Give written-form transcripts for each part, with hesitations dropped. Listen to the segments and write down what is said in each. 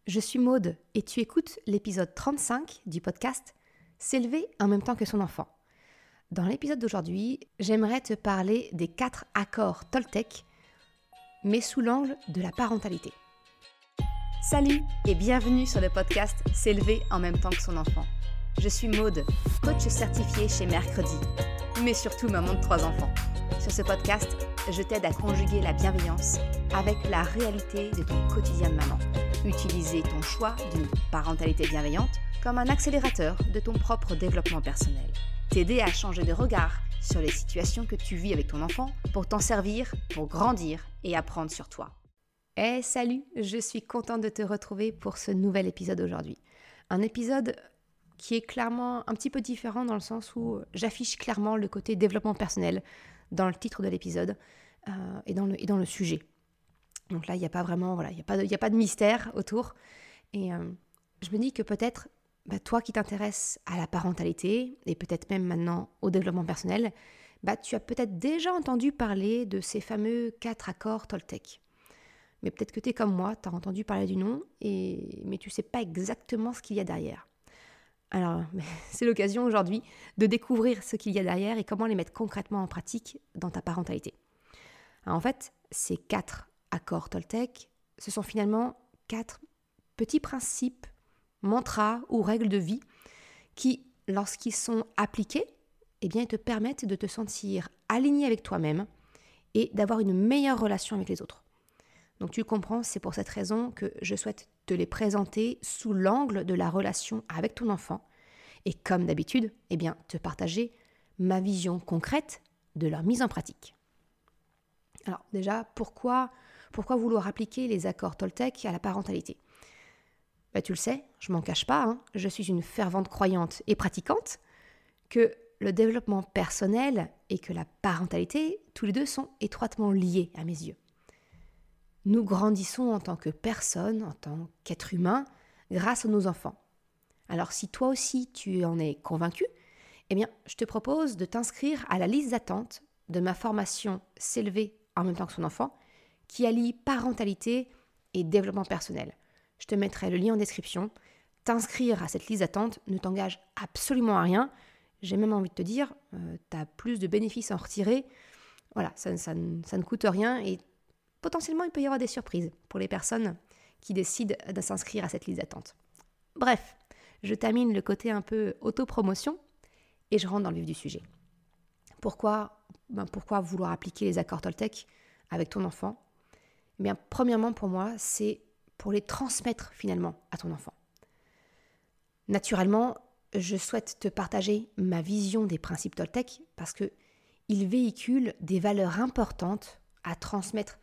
je suis Maude et tu écoutes l'épisode 35 du podcast « S'élever en même temps que son enfant ». Dans l'épisode d'aujourd'hui, j'aimerais te parler des 4 accords Toltec, mais sous l'angle de la parentalité. Salut et bienvenue sur le podcast « S'élever en même temps que son enfant ». Je suis Maude, coach certifiée chez Mercredi, mais surtout maman de 3 enfants. Sur ce podcast, je t'aide à conjuguer la bienveillance avec la réalité de ton quotidien de maman. Utiliser ton choix d'une parentalité bienveillante comme un accélérateur de ton propre développement personnel. T'aider à changer de regard sur les situations que tu vis avec ton enfant pour t'en servir, pour grandir et apprendre sur toi. Salut, je suis contente de te retrouver pour ce nouvel épisode aujourd'hui. Un épisode qui est clairement un petit peu différent dans le sens où j'affiche clairement le côté développement personnel dans le titre de l'épisode et dans le sujet. Donc là, il n'y a pas vraiment, il y a pas de mystère autour. Et je me dis que peut-être, toi qui t'intéresses à la parentalité et peut-être même maintenant au développement personnel, tu as peut-être déjà entendu parler de ces fameux 4 accords Toltec. Mais peut-être que tu es comme moi, tu as entendu parler du nom, mais tu ne sais pas exactement ce qu'il y a derrière. Alors, c'est l'occasion aujourd'hui de découvrir ce qu'il y a derrière et comment les mettre concrètement en pratique dans ta parentalité. Alors, en fait, ces 4 accords Toltec, ce sont finalement 4 petits principes, mantras ou règles de vie qui, lorsqu'ils sont appliqués, ils te permettent de te sentir aligné avec toi-même et d'avoir une meilleure relation avec les autres. Donc tu comprends, c'est pour cette raison que je souhaite te les présenter sous l'angle de la relation avec ton enfant et comme d'habitude, te partager ma vision concrète de leur mise en pratique. Alors déjà, pourquoi vouloir appliquer les accords Toltec à la parentalité ? Tu le sais, je m'en cache pas, je suis une fervente croyante et pratiquante que le développement personnel et que la parentalité, tous les deux sont étroitement liés à mes yeux. Nous grandissons en tant que personne, en tant qu'être humain, grâce à nos enfants. Alors si toi aussi tu en es convaincu, je te propose de t'inscrire à la liste d'attente de ma formation « S'élever en même temps que son enfant » qui allie parentalité et développement personnel. Je te mettrai le lien en description. T'inscrire à cette liste d'attente ne t'engage absolument à rien. J'ai même envie de te dire, tu as plus de bénéfices à en retirer. Voilà, ça ne coûte rien et potentiellement, il peut y avoir des surprises pour les personnes qui décident de s'inscrire à cette liste d'attente. Bref, je termine le côté un peu autopromotion et je rentre dans le vif du sujet. Pourquoi vouloir appliquer les accords Toltec avec ton enfant ? Premièrement, pour moi, c'est pour les transmettre finalement à ton enfant. Naturellement, je souhaite te partager ma vision des principes Toltec parce qu'ils véhiculent des valeurs importantes à transmettre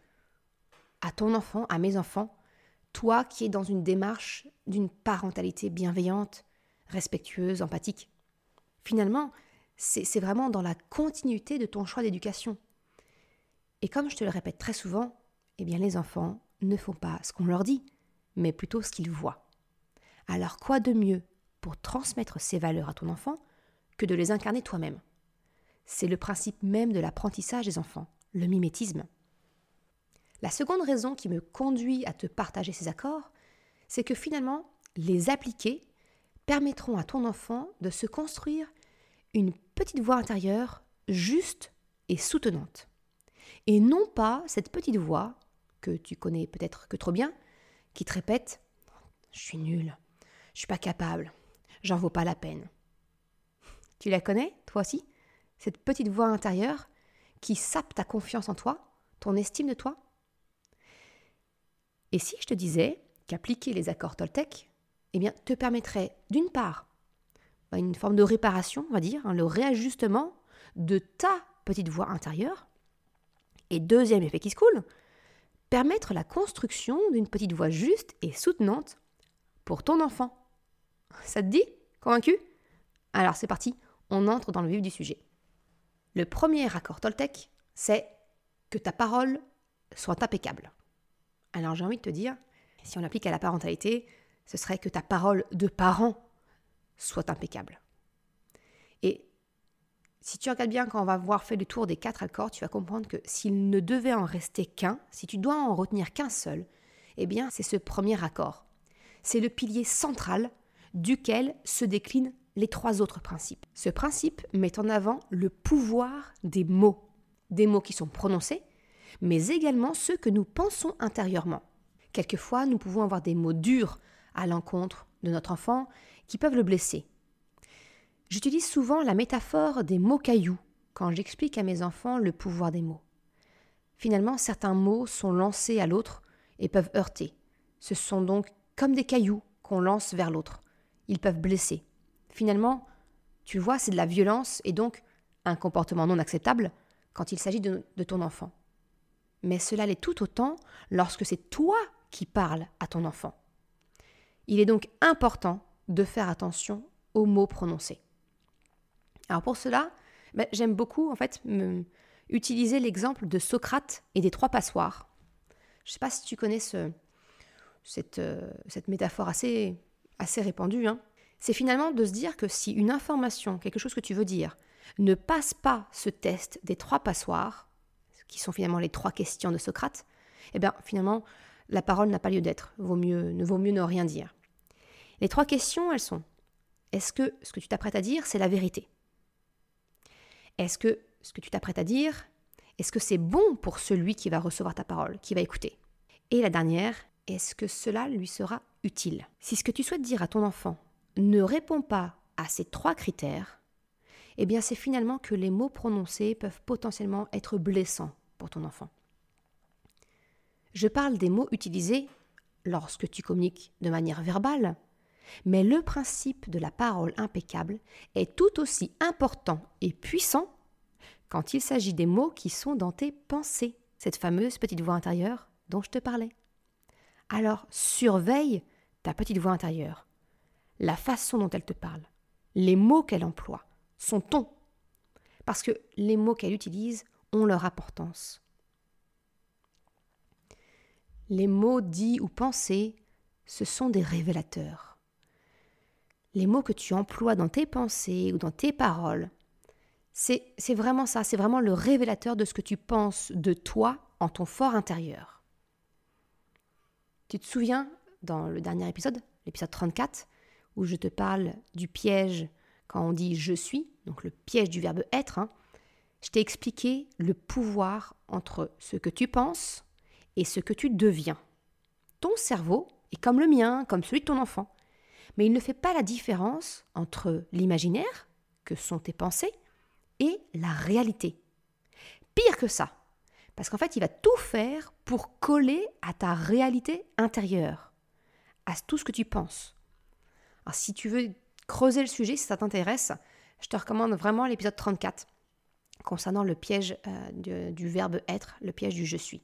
à ton enfant, à mes enfants, toi qui es dans une démarche d'une parentalité bienveillante, respectueuse, empathique. Finalement, c'est vraiment dans la continuité de ton choix d'éducation. Et comme je te le répète très souvent, les enfants ne font pas ce qu'on leur dit, mais plutôt ce qu'ils voient. Alors quoi de mieux pour transmettre ces valeurs à ton enfant que de les incarner toi-même ? C'est le principe même de l'apprentissage des enfants, le mimétisme. La seconde raison qui me conduit à te partager ces accords, c'est que finalement, les appliquer permettront à ton enfant de se construire une petite voix intérieure juste et soutenante. Et non pas cette petite voix que tu connais peut-être que trop bien, qui te répète « Je suis nulle, je suis pas capable, j'en vaux pas la peine ». Tu la connais, toi aussi ? Cette petite voix intérieure qui sape ta confiance en toi, ton estime de toi ? Et si je te disais qu'appliquer les accords Toltec te permettrait d'une part une forme de réparation, on va dire, le réajustement de ta petite voix intérieure, et deuxième effet qui se coule, permettre la construction d'une petite voix juste et soutenante pour ton enfant. Ça te dit ? Convaincu ? Alors c'est parti, on entre dans le vif du sujet. Le premier accord Toltec, c'est que ta parole soit impeccable. Alors j'ai envie de te dire, si on l'applique à la parentalité, ce serait que ta parole de parent soit impeccable. Et si tu regardes bien, quand on va avoir fait le tour des 4 accords, tu vas comprendre que s'il ne devait en rester qu'un, si tu dois en retenir qu'un seul, c'est ce premier accord. C'est le pilier central duquel se déclinent les 3 autres principes. Ce principe met en avant le pouvoir des mots qui sont prononcés, mais également ceux que nous pensons intérieurement. Quelquefois, nous pouvons avoir des mots durs à l'encontre de notre enfant qui peuvent le blesser. J'utilise souvent la métaphore des mots cailloux quand j'explique à mes enfants le pouvoir des mots. Finalement, certains mots sont lancés à l'autre et peuvent heurter. Ce sont donc comme des cailloux qu'on lance vers l'autre. Ils peuvent blesser. Finalement, tu vois, c'est de la violence et donc un comportement non acceptable quand il s'agit de ton enfant. Mais cela l'est tout autant lorsque c'est toi qui parles à ton enfant. Il est donc important de faire attention aux mots prononcés. Alors pour cela, j'aime beaucoup utiliser l'exemple de Socrate et des 3 passoires. Je ne sais pas si tu connais cette métaphore assez répandue. C'est finalement de se dire que si une information, quelque chose que tu veux dire, ne passe pas ce test des 3 passoires, qui sont finalement les 3 questions de Socrate, finalement, la parole n'a pas lieu d'être. Vaut mieux ne rien dire. Les 3 questions, elles sont: est-ce que ce que tu t'apprêtes à dire, c'est la vérité? Est-ce que ce que tu t'apprêtes à dire, est-ce que c'est bon pour celui qui va recevoir ta parole, qui va écouter? Et la dernière, est-ce que cela lui sera utile? Si ce que tu souhaites dire à ton enfant ne répond pas à ces 3 critères, c'est finalement que les mots prononcés peuvent potentiellement être blessants pour ton enfant. Je parle des mots utilisés lorsque tu communiques de manière verbale, mais le principe de la parole impeccable est tout aussi important et puissant quand il s'agit des mots qui sont dans tes pensées, cette fameuse petite voix intérieure dont je te parlais. Alors surveille ta petite voix intérieure, la façon dont elle te parle, les mots qu'elle emploie, son ton, parce que les mots qu'elle utilise ont leur importance. Les mots dits ou pensés, ce sont des révélateurs. Les mots que tu emploies dans tes pensées ou dans tes paroles, c'est vraiment ça, c'est vraiment le révélateur de ce que tu penses de toi en ton fort intérieur. Tu te souviens, dans le dernier épisode, l'épisode 34, où je te parle du piège quand on dit « je suis », donc le piège du verbe « être », je t'ai expliqué le pouvoir entre ce que tu penses et ce que tu deviens. Ton cerveau est comme le mien, comme celui de ton enfant, mais il ne fait pas la différence entre l'imaginaire, que sont tes pensées, et la réalité. Pire que ça, parce qu'en fait, il va tout faire pour coller à ta réalité intérieure, à tout ce que tu penses. Alors, si tu veux creuser le sujet, si ça t'intéresse, je te recommande vraiment l'épisode 34 concernant le piège du verbe être, le piège du je suis.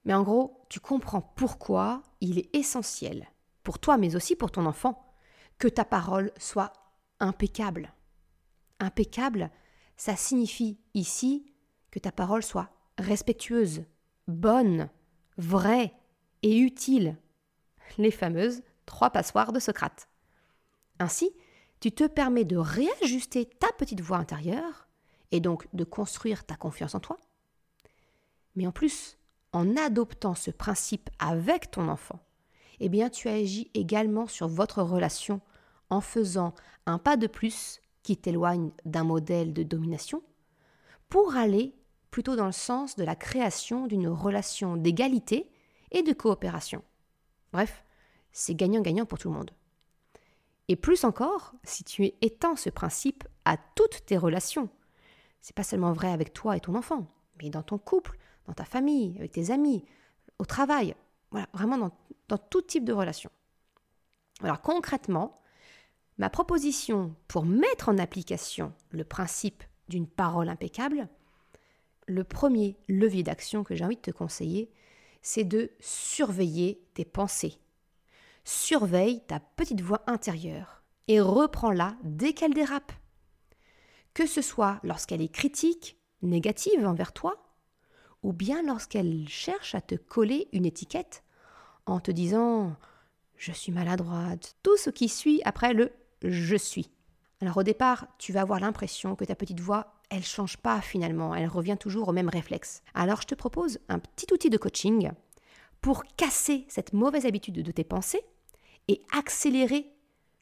Mais en gros, tu comprends pourquoi il est essentiel, pour toi mais aussi pour ton enfant, que ta parole soit impeccable. Impeccable, ça signifie ici que ta parole soit respectueuse, bonne, vraie et utile. Les fameuses 3 passoires de Socrate. Ainsi, tu te permets de réajuster ta petite voix intérieure et donc de construire ta confiance en toi. Mais en plus, en adoptant ce principe avec ton enfant, tu agis également sur votre relation en faisant un pas de plus qui t'éloigne d'un modèle de domination pour aller plutôt dans le sens de la création d'une relation d'égalité et de coopération. Bref, c'est gagnant-gagnant pour tout le monde. Et plus encore, si tu étends ce principe à toutes tes relations, c'est pas seulement vrai avec toi et ton enfant, mais dans ton couple, dans ta famille, avec tes amis, au travail, voilà, vraiment dans tout type de relation. Alors concrètement, ma proposition pour mettre en application le principe d'une parole impeccable, le premier levier d'action que j'ai envie de te conseiller, c'est de surveiller tes pensées. Surveille ta petite voix intérieure et reprends-la dès qu'elle dérape. Que ce soit lorsqu'elle est critique, négative envers toi, ou bien lorsqu'elle cherche à te coller une étiquette en te disant « je suis maladroite », tout ce qui suit après le « je suis ». Alors au départ, tu vas avoir l'impression que ta petite voix, elle ne change pas finalement, elle revient toujours au même réflexe. Alors je te propose un petit outil de coaching pour casser cette mauvaise habitude de tes pensées et accélérer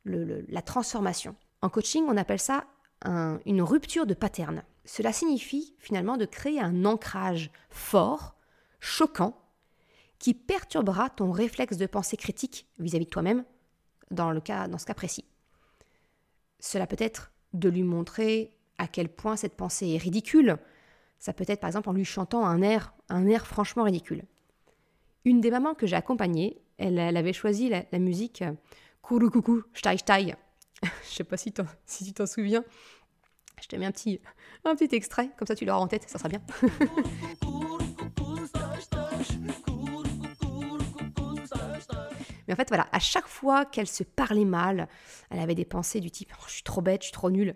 la transformation. En coaching, on appelle ça une rupture de pattern. Cela signifie finalement de créer un ancrage fort, choquant, qui perturbera ton réflexe de pensée critique vis-à-vis de toi-même dans ce cas précis. Cela peut être de lui montrer à quel point cette pensée est ridicule. Ça peut être par exemple en lui chantant un air franchement ridicule. Une des mamans que j'ai accompagnées, elle avait choisi la musique Kourou coucou, shtai shtai. Je sais pas si tu t'en souviens. Je te mets un petit extrait, comme ça tu l'auras en tête, ça sera bien. Mais en fait, voilà, à chaque fois qu'elle se parlait mal, elle avait des pensées du type « je suis trop bête, je suis trop nulle ».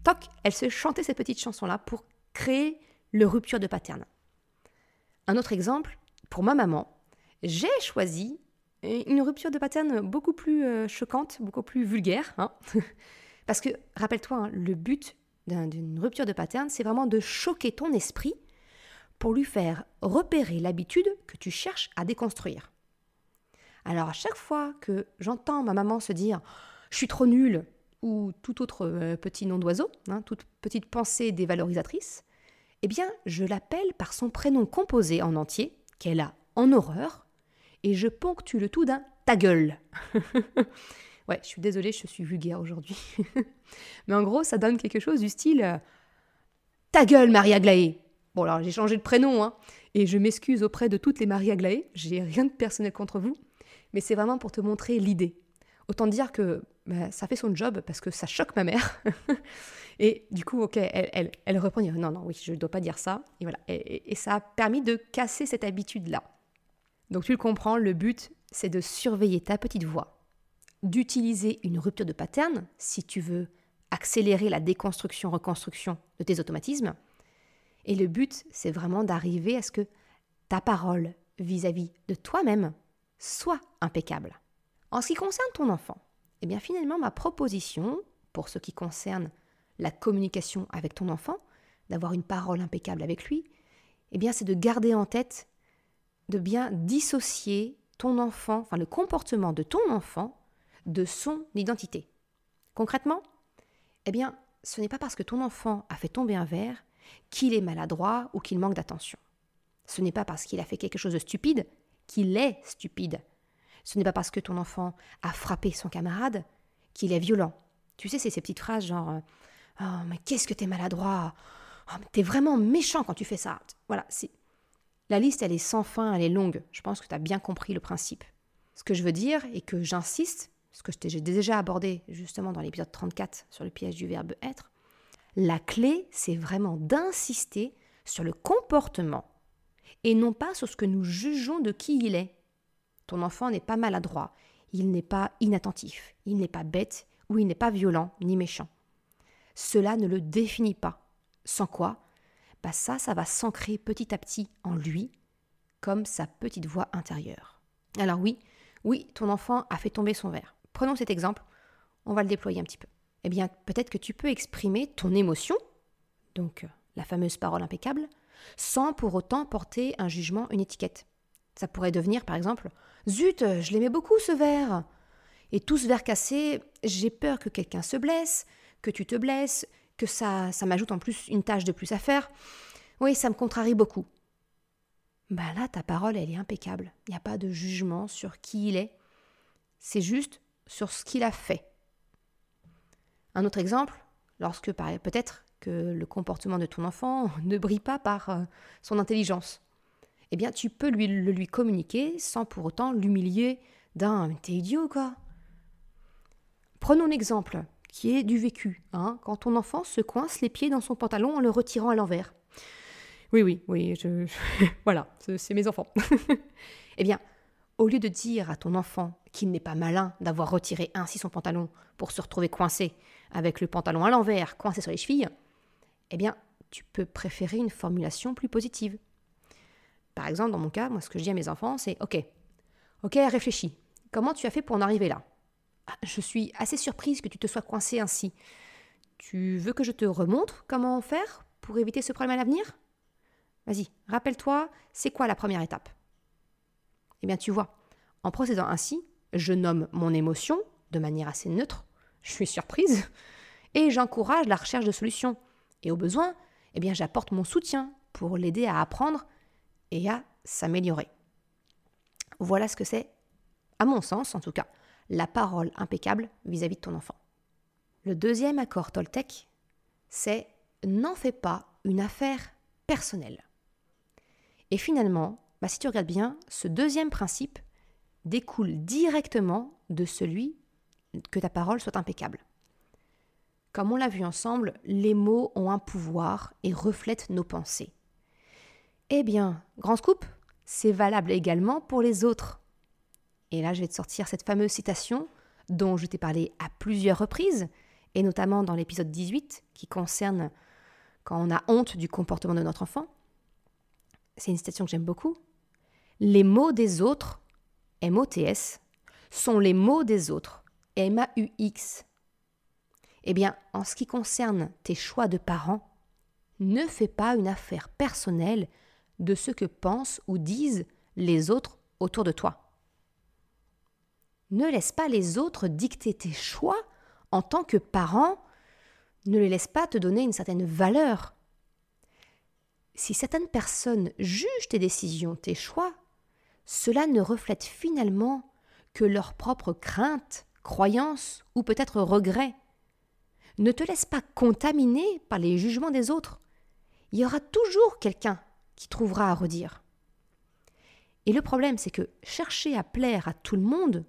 Toc, elle se chantait ces petites chansons-là pour créer le rupture de pattern. Un autre exemple, pour ma maman, j'ai choisi une rupture de pattern beaucoup plus choquante, beaucoup plus vulgaire. Parce que, rappelle-toi, le but d'une rupture de pattern, c'est vraiment de choquer ton esprit pour lui faire repérer l'habitude que tu cherches à déconstruire. Alors à chaque fois que j'entends ma maman se dire « je suis trop nulle » ou tout autre petit nom d'oiseau, toute petite pensée dévalorisatrice, eh bien je l'appelle par son prénom composé en entier, qu'elle a en horreur, et je ponctue le tout d'un « ta gueule ». Ouais, je suis désolée, je suis vulgaire aujourd'hui. Mais en gros, ça donne quelque chose du style « ta gueule, Marie Aglaé ». Bon alors j'ai changé de prénom, et je m'excuse auprès de toutes les Marie Aglaé, j'ai rien de personnel contre vous, mais c'est vraiment pour te montrer l'idée. Autant dire que ça fait son job parce que ça choque ma mère. Et du coup, ok, elle reprend, non, oui, je ne dois pas dire ça. Et voilà. Et ça a permis de casser cette habitude-là. Donc tu le comprends, le but, c'est de surveiller ta petite voix, d'utiliser une rupture de pattern si tu veux accélérer la déconstruction-reconstruction de tes automatismes. Et le but, c'est vraiment d'arriver à ce que ta parole vis-à-vis de toi-même soit impeccable. En ce qui concerne ton enfant, eh bien finalement ma proposition, pour ce qui concerne la communication avec ton enfant, d'avoir une parole impeccable avec lui, eh bien c'est de garder en tête, de bien dissocier ton enfant, le comportement de ton enfant, de son identité. Concrètement, eh bien ce n'est pas parce que ton enfant a fait tomber un verre qu'il est maladroit ou qu'il manque d'attention. Ce n'est pas parce qu'il a fait quelque chose de stupide qu'il est stupide. Ce n'est pas parce que ton enfant a frappé son camarade qu'il est violent. Tu sais, c'est ces petites phrases genre « Oh, mais qu'est-ce que t'es maladroit ! Oh, mais t'es vraiment méchant quand tu fais ça !» Voilà, la liste, elle est sans fin, elle est longue. Je pense que tu as bien compris le principe. Ce que je veux dire, et que j'insiste, ce que j'ai déjà abordé justement dans l'épisode 34 sur le piège du verbe « être », la clé, c'est vraiment d'insister sur le comportement et non pas sur ce que nous jugeons de qui il est. Ton enfant n'est pas maladroit, il n'est pas inattentif, il n'est pas bête ou il n'est pas violent ni méchant. Cela ne le définit pas. Sans quoi, ça va s'ancrer petit à petit en lui comme sa petite voix intérieure. Alors oui, ton enfant a fait tomber son verre. Prenons cet exemple, on va le déployer un petit peu. Eh bien, peut-être que tu peux exprimer ton émotion, donc la fameuse parole impeccable, sans pour autant porter un jugement, une étiquette. Ça pourrait devenir, par exemple, « Zut, je l'aimais beaucoup ce verre !» Et tout ce verre cassé, j'ai peur que quelqu'un se blesse, que tu te blesses, que ça m'ajoute en plus une tâche de plus à faire. Oui, ça me contrarie beaucoup. Là, ta parole, elle est impeccable. Il n'y a pas de jugement sur qui il est. C'est juste sur ce qu'il a fait. Un autre exemple, lorsque peut-être que le comportement de ton enfant ne brille pas par son intelligence, eh bien tu peux lui communiquer sans pour autant l'humilier d'un « t'es idiot quoi ». Prenons l'exemple qui est du vécu, quand ton enfant se coince les pieds dans son pantalon en le retirant à l'envers. Oui, voilà, c'est mes enfants. Eh bien, au lieu de dire à ton enfant qu'il n'est pas malin d'avoir retiré ainsi son pantalon pour se retrouver coincé avec le pantalon à l'envers, coincé sur les chevilles, eh bien, tu peux préférer une formulation plus positive. Par exemple, dans mon cas, moi, ce que je dis à mes enfants, c'est « Ok, réfléchis. Comment tu as fait pour en arriver là ? Je suis assez surprise que tu te sois coincé ainsi. Tu veux que je te remontre comment faire pour éviter ce problème à l'avenir ? Vas-y, rappelle-toi, c'est quoi la première étape ? Eh bien, tu vois, en procédant ainsi, je nomme mon émotion de manière assez neutre, je suis surprise, et j'encourage la recherche de solutions. Et au besoin, eh bien, j'apporte mon soutien pour l'aider à apprendre et à s'améliorer. Voilà ce que c'est, à mon sens en tout cas, la parole impeccable vis-à-vis de ton enfant. Le deuxième accord Toltec, c'est « n'en fais pas une affaire personnelle ». Et finalement, si tu regardes bien, ce deuxième principe découle directement de celui que ta parole soit impeccable. Comme on l'a vu ensemble, les mots ont un pouvoir et reflètent nos pensées. Eh bien, grand scoop, c'est valable également pour les autres. Et là, je vais te sortir cette fameuse citation dont je t'ai parlé à plusieurs reprises, et notamment dans l'épisode 18, qui concerne quand on a honte du comportement de notre enfant. C'est une citation que j'aime beaucoup. Les mots des autres, M-O-T-S, sont les mots des autres, M-A-U-X. Eh bien, en ce qui concerne tes choix de parents, ne fais pas une affaire personnelle de ce que pensent ou disent les autres autour de toi. Ne laisse pas les autres dicter tes choix en tant que parent. Ne les laisse pas te donner une certaine valeur. Si certaines personnes jugent tes décisions, tes choix, cela ne reflète finalement que leurs propres craintes, croyances ou peut-être regrets. Ne te laisse pas contaminer par les jugements des autres. Il y aura toujours quelqu'un qui trouvera à redire. Et le problème, c'est que chercher à plaire à tout le monde,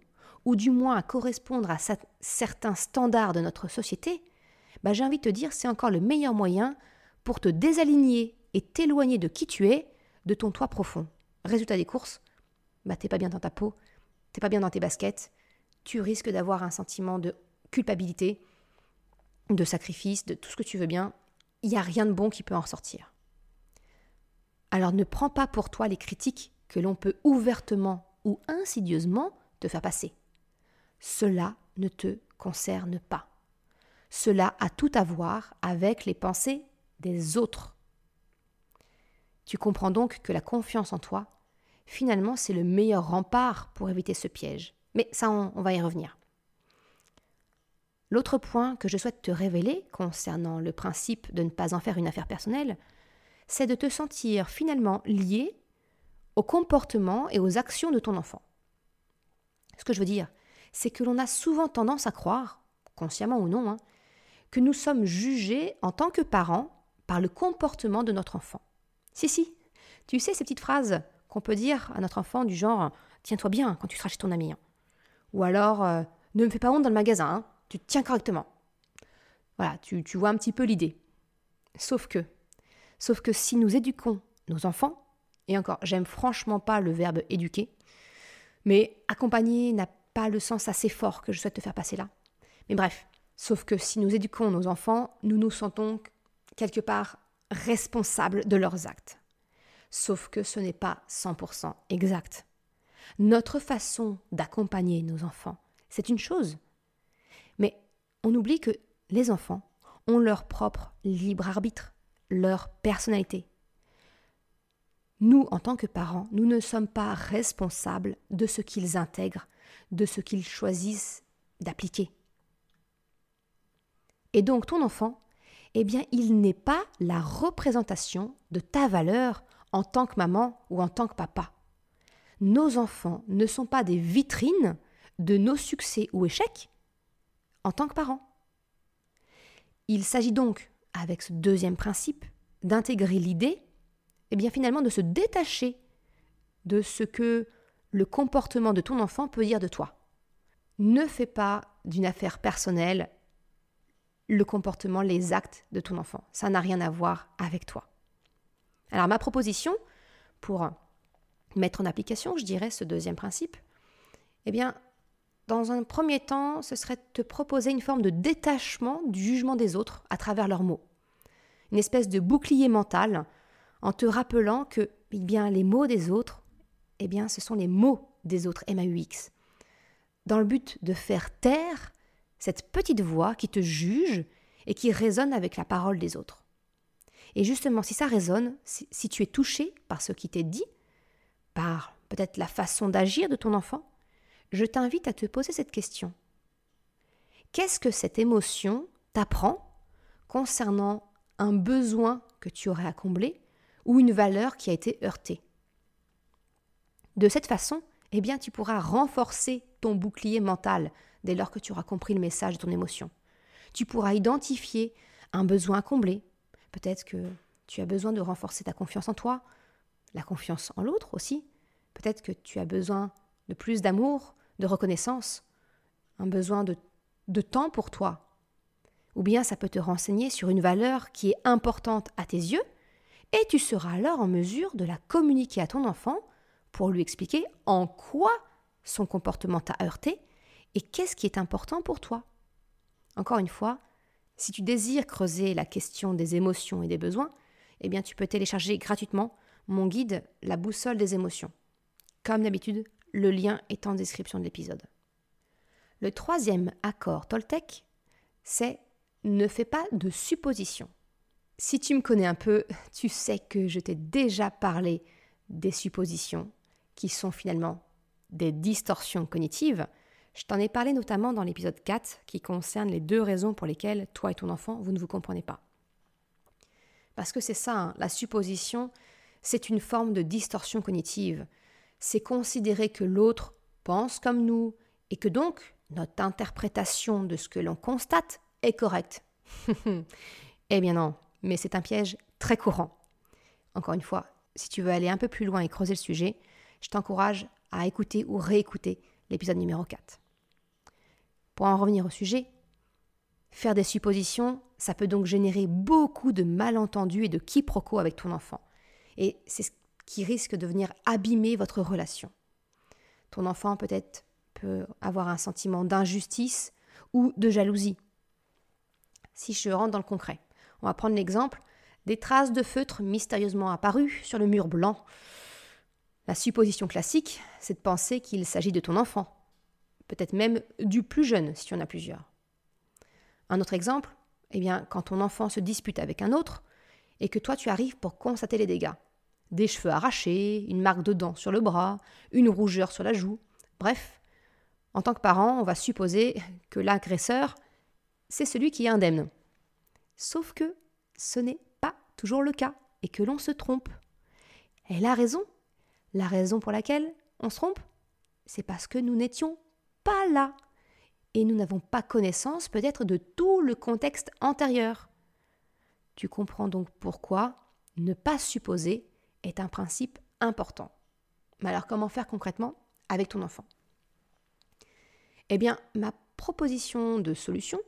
ou du moins à correspondre à certains standards de notre société, j'ai envie de te dire, c'est encore le meilleur moyen pour te désaligner et t'éloigner de qui tu es, de ton toi profond. Résultat des courses, t'es pas bien dans ta peau, t'es pas bien dans tes baskets, tu risques d'avoir un sentiment de culpabilité, de sacrifice, de tout ce que tu veux bien. Il n'y a rien de bon qui peut en ressortir. Alors ne prends pas pour toi les critiques que l'on peut ouvertement ou insidieusement te faire passer. Cela ne te concerne pas. Cela a tout à voir avec les pensées des autres. Tu comprends donc que la confiance en toi, finalement, c'est le meilleur rempart pour éviter ce piège. Mais ça, on va y revenir. L'autre point que je souhaite te révéler concernant le principe de ne pas en faire une affaire personnelle, c'est de te sentir finalement lié au comportement et aux actions de ton enfant. Ce que je veux dire, c'est que l'on a souvent tendance à croire, consciemment ou non, que nous sommes jugés en tant que parents par le comportement de notre enfant. Si, tu sais ces petites phrases qu'on peut dire à notre enfant du genre « tiens-toi bien quand tu seras chez ton ami ». Ou alors « ne me fais pas honte dans le magasin, tu te tiens correctement ». Voilà, tu vois un petit peu l'idée. Sauf que si nous éduquons nos enfants, et encore, j'aime franchement pas le verbe « éduquer », mais « accompagner » n'a pas le sens assez fort que je souhaite te faire passer là. Mais bref, sauf que si nous éduquons nos enfants, nous nous sentons quelque part responsables de leurs actes. Sauf que ce n'est pas 100% exact. Notre façon d'accompagner nos enfants, c'est une chose. Mais on oublie que les enfants ont leur propre libre arbitre, leur personnalité. Nous, en tant que parents, nous ne sommes pas responsables de ce qu'ils intègrent, de ce qu'ils choisissent d'appliquer. Et donc ton enfant, il n'est pas la représentation de ta valeur en tant que maman ou en tant que papa. Nos enfants ne sont pas des vitrines de nos succès ou échecs en tant que parents. Il s'agit donc, avec ce deuxième principe, d'intégrer l'idée, finalement de se détacher de ce que le comportement de ton enfant peut dire de toi. Ne fais pas d'une affaire personnelle le comportement, les actes de ton enfant. Ça n'a rien à voir avec toi. Alors ma proposition pour mettre en application, je dirais, ce deuxième principe, dans un premier temps, ce serait de te proposer une forme de détachement du jugement des autres à travers leurs mots. Une espèce de bouclier mental en te rappelant que les mots des autres, ce sont les mots des autres, M-A-U-X. Dans le but de faire taire cette petite voix qui te juge et qui résonne avec la parole des autres. Et justement, si ça résonne, si tu es touché par ce qui t'est dit, par peut-être la façon d'agir de ton enfant, je t'invite à te poser cette question. Qu'est-ce que cette émotion t'apprend concernant un besoin que tu aurais à combler ou une valeur qui a été heurtée? De cette façon, tu pourras renforcer ton bouclier mental dès lors que tu auras compris le message de ton émotion. Tu pourras identifier un besoin à combler. Peut-être que tu as besoin de renforcer ta confiance en toi, la confiance en l'autre aussi. Peut-être que tu as besoin de plus d'amour, de reconnaissance, un besoin de temps pour toi. Ou bien ça peut te renseigner sur une valeur qui est importante à tes yeux et tu seras alors en mesure de la communiquer à ton enfant pour lui expliquer en quoi son comportement t'a heurté et qu'est-ce qui est important pour toi. Encore une fois, si tu désires creuser la question des émotions et des besoins, tu peux télécharger gratuitement mon guide « La boussole des émotions ». Comme d'habitude, le lien est en description de l'épisode. Le troisième accord Toltec, c'est « ne fais pas de suppositions ». Si tu me connais un peu, tu sais que je t'ai déjà parlé des suppositions, qui sont finalement des distorsions cognitives. Je t'en ai parlé notamment dans l'épisode 4 qui concerne les 2 raisons pour lesquelles toi et ton enfant, vous ne vous comprenez pas. Parce que c'est ça, la supposition, c'est une forme de distorsion cognitive. C'est considérer que l'autre pense comme nous et que donc notre interprétation de ce que l'on constate est correcte. Eh bien non, mais c'est un piège très courant. Encore une fois, si tu veux aller un peu plus loin et creuser le sujet, je t'encourage à écouter ou réécouter l'épisode numéro 4. Pour en revenir au sujet, faire des suppositions, ça peut donc générer beaucoup de malentendus et de quiproquos avec ton enfant. Et c'est ce qui risque de venir abîmer votre relation. Ton enfant peut-être peut avoir un sentiment d'injustice ou de jalousie. Si je rentre dans le concret, on va prendre l'exemple des traces de feutre mystérieusement apparues sur le mur blanc. La supposition classique, c'est de penser qu'il s'agit de ton enfant, peut-être même du plus jeune si tu en as plusieurs. Un autre exemple, quand ton enfant se dispute avec un autre et que toi tu arrives pour constater les dégâts. Des cheveux arrachés, une marque de dents sur le bras, une rougeur sur la joue. Bref, en tant que parent, on va supposer que l'agresseur, c'est celui qui est indemne. Sauf que ce n'est pas toujours le cas et que l'on se trompe. Et la raison pour laquelle on se trompe, c'est parce que nous n'étions pas là. Et nous n'avons pas connaissance peut-être de tout le contexte antérieur. Tu comprends donc pourquoi ne pas supposer est un principe important. Mais alors comment faire concrètement avec ton enfant? Ma proposition de solution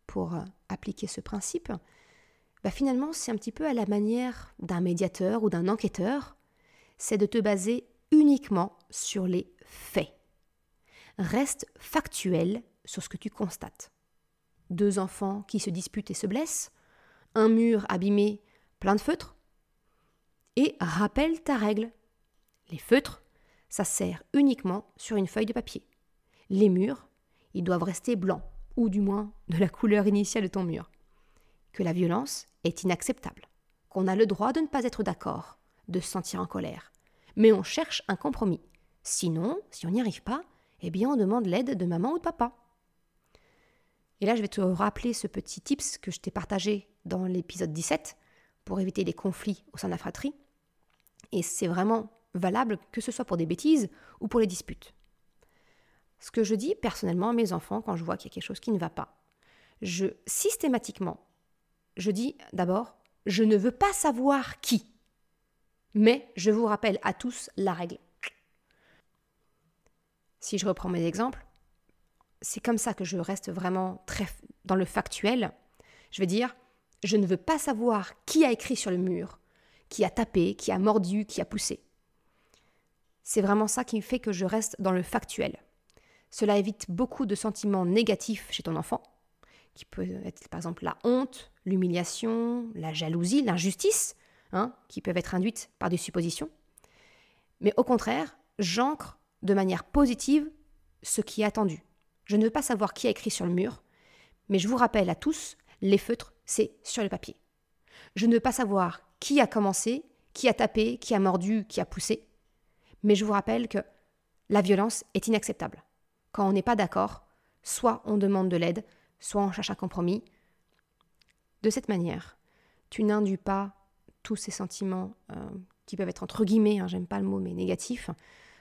pour appliquer ce principe, finalement c'est un petit peu à la manière d'un médiateur ou d'un enquêteur, c'est de te baser uniquement sur les faits. Reste factuel sur ce que tu constates. 2 enfants qui se disputent et se blessent, un mur abîmé, plein de feutres, et rappelle ta règle. Les feutres, ça sert uniquement sur une feuille de papier. Les murs, ils doivent rester blancs, ou du moins de la couleur initiale de ton mur. Que la violence est inacceptable, qu'on a le droit de ne pas être d'accord, de se sentir en colère. Mais on cherche un compromis. Sinon, si on n'y arrive pas, on demande l'aide de maman ou de papa. Et là, je vais te rappeler ce petit tips que je t'ai partagé dans l'épisode 17 pour éviter les conflits au sein de la fratrie. Et c'est vraiment valable que ce soit pour des bêtises ou pour les disputes. Ce que je dis personnellement à mes enfants quand je vois qu'il y a quelque chose qui ne va pas, systématiquement, je dis d'abord, je ne veux pas savoir qui, mais je vous rappelle à tous la règle. Si je reprends mes exemples, c'est comme ça que je reste vraiment très dans le factuel. Je vais dire, je ne veux pas savoir qui a écrit sur le mur, qui a tapé, qui a mordu, qui a poussé. C'est vraiment ça qui fait que je reste dans le factuel. Cela évite beaucoup de sentiments négatifs chez ton enfant, qui peut être par exemple la honte, l'humiliation, la jalousie, l'injustice, qui peuvent être induites par des suppositions. Mais au contraire, j'ancre de manière positive ce qui est attendu. Je ne veux pas savoir qui a écrit sur le mur, mais je vous rappelle à tous, les feutres, c'est sur le papier. Je ne veux pas savoir qui a commencé, qui a tapé, qui a mordu, qui a poussé, Mais je vous rappelle que la violence est inacceptable. Quand on n'est pas d'accord, soit on demande de l'aide, soit on cherche un compromis. De cette manière, tu n'induis pas tous ces sentiments qui peuvent être entre guillemets, j'aime pas le mot, mais négatifs,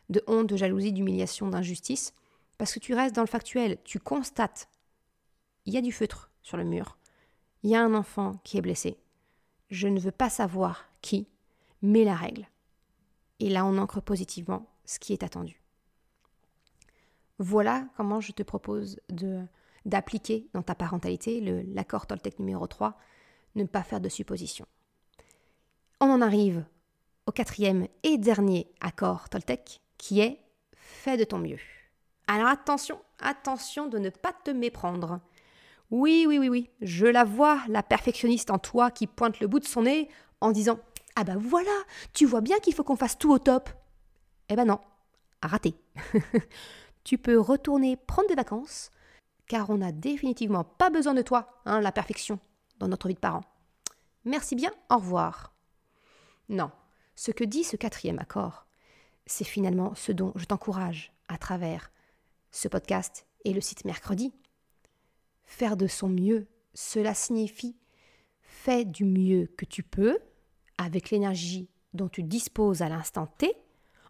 de honte, de jalousie, d'humiliation, d'injustice, parce que tu restes dans le factuel, tu constates, il y a du feutre sur le mur, il y a un enfant qui est blessé, je ne veux pas savoir qui, mais la règle. Et là, on ancre positivement ce qui est attendu. Voilà comment je te propose d'appliquer dans ta parentalité l'accord Toltec numéro 3, ne pas faire de suppositions. On en arrive au 4e et dernier accord Toltec, qui est « fais de ton mieux ». Alors attention de ne pas te méprendre. Oui, je la vois, la perfectionniste en toi qui pointe le bout de son nez en disant « Ah bah voilà, tu vois bien qu'il faut qu'on fasse tout au top ». Eh ben non, raté. Tu peux retourner prendre des vacances, car on n'a définitivement pas besoin de toi, la perfection, dans notre vie de parent. Merci bien, au revoir. Non, ce que dit ce 4e accord, c'est finalement ce dont je t'encourage à travers ce podcast et le site Mercredi. Faire de son mieux, cela signifie fais du mieux que tu peux, avec l'énergie dont tu disposes à l'instant T,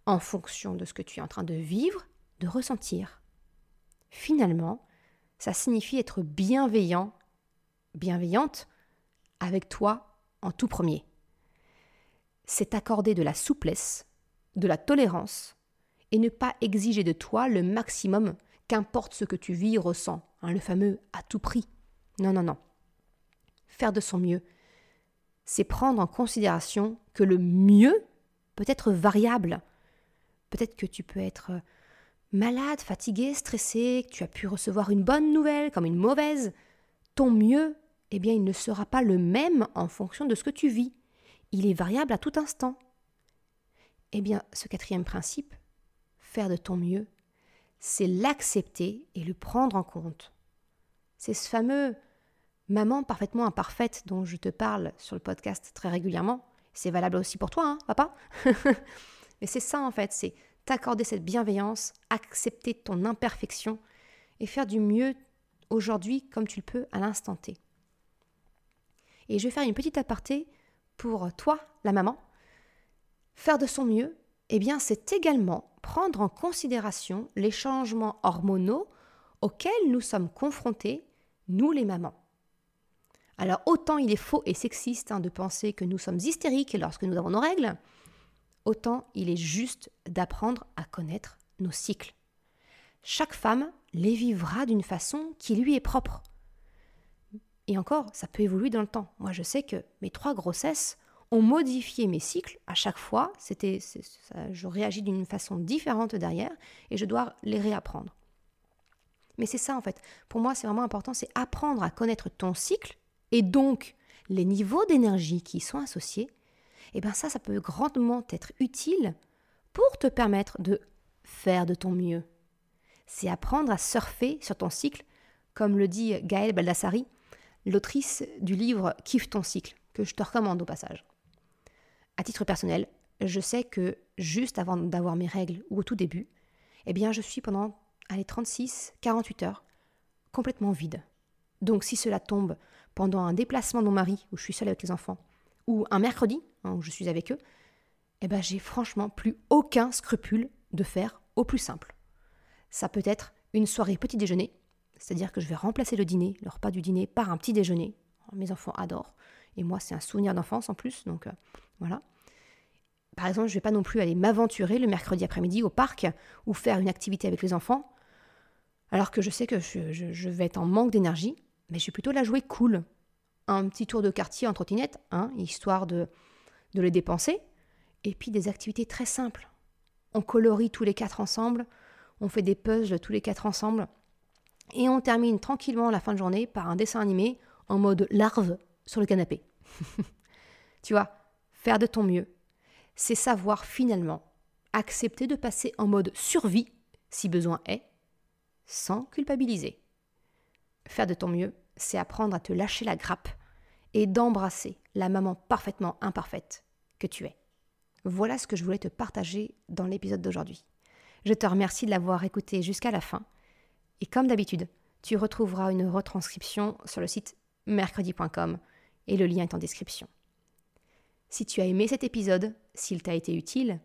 en fonction de ce que tu es en train de vivre, de ressentir. Finalement, ça signifie être bienveillant, bienveillante avec toi en tout premier. C'est accorder de la souplesse, de la tolérance et ne pas exiger de toi le maximum, qu'importe ce que tu vis, ressens, le fameux à tout prix. Non. Faire de son mieux, c'est prendre en considération que le mieux peut être variable. Peut-être que tu peux être malade, fatigué, stressé, que tu as pu recevoir une bonne nouvelle comme une mauvaise. Ton mieux, il ne sera pas le même en fonction de ce que tu vis. Il est variable à tout instant. Ce 4e principe, faire de ton mieux, c'est l'accepter et le prendre en compte. C'est ce fameux maman parfaitement imparfaite dont je te parle sur le podcast très régulièrement. C'est valable aussi pour toi, papa. Mais c'est ça en fait, c'est t'accorder cette bienveillance, accepter ton imperfection et faire du mieux aujourd'hui comme tu le peux à l'instant T. Et je vais faire une petite aparté pour toi, la maman. Faire de son mieux, c'est également prendre en considération les changements hormonaux auxquels nous sommes confrontés, nous les mamans. Alors autant il est faux et sexiste de penser que nous sommes hystériques lorsque nous avons nos règles, autant il est juste d'apprendre à connaître nos cycles. Chaque femme les vivra d'une façon qui lui est propre. Et encore, ça peut évoluer dans le temps. Moi, je sais que mes 3 grossesses ont modifié mes cycles à chaque fois. Je réagis d'une façon différente derrière et je dois les réapprendre. Mais c'est ça en fait. Pour moi, c'est vraiment important, c'est apprendre à connaître ton cycle et donc les niveaux d'énergie qui y sont associés. Ça peut grandement être utile pour te permettre de faire de ton mieux. C'est apprendre à surfer sur ton cycle, comme le dit Gaëlle Baldassari, l'autrice du livre « Kiffe ton cycle », que je te recommande au passage. À titre personnel, je sais que juste avant d'avoir mes règles ou au tout début, je suis pendant 36-48 heures complètement vide. Donc si cela tombe pendant un déplacement de mon mari, où je suis seule avec les enfants, ou un mercredi, où je suis avec eux, j'ai franchement plus aucun scrupule de faire au plus simple. Ça peut être une soirée petit déjeuner, c'est-à-dire que je vais remplacer le dîner, le repas du dîner, par un petit déjeuner. Mes enfants adorent. Et moi, c'est un souvenir d'enfance en plus, donc voilà. Par exemple, je ne vais pas non plus aller m'aventurer le mercredi après-midi au parc ou faire une activité avec les enfants, alors que je sais que je vais être en manque d'énergie, mais je vais plutôt la jouer cool. Un petit tour de quartier en trottinette, histoire de les dépenser, et puis des activités très simples. On colorie tous les 4 ensemble, on fait des puzzles tous les 4 ensemble, et on termine tranquillement la fin de journée par un dessin animé en mode larve sur le canapé. Tu vois, faire de ton mieux, c'est savoir finalement accepter de passer en mode survie, si besoin est, sans culpabiliser. Faire de ton mieux, c'est apprendre à te lâcher la grappe et d'embrasser la maman parfaitement imparfaite que tu es. Voilà ce que je voulais te partager dans l'épisode d'aujourd'hui. Je te remercie de l'avoir écouté jusqu'à la fin. Et comme d'habitude, tu retrouveras une retranscription sur le site mercredi.com et le lien est en description. Si tu as aimé cet épisode, s'il t'a été utile,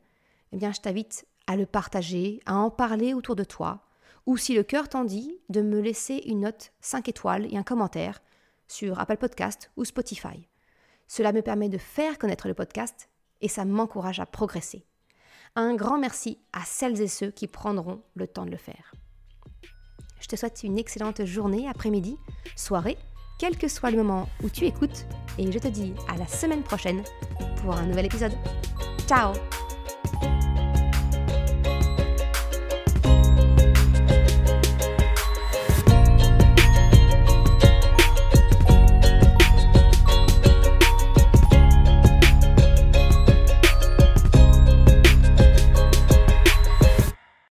eh bien je t'invite à le partager, à en parler autour de toi, ou si le cœur t'en dit, de me laisser une note 5 étoiles et un commentaire sur Apple Podcast ou Spotify. Cela me permet de faire connaître le podcast et ça m'encourage à progresser. Un grand merci à celles et ceux qui prendront le temps de le faire. Je te souhaite une excellente journée, après-midi, soirée, quel que soit le moment où tu écoutes, et je te dis à la semaine prochaine pour un nouvel épisode. Ciao!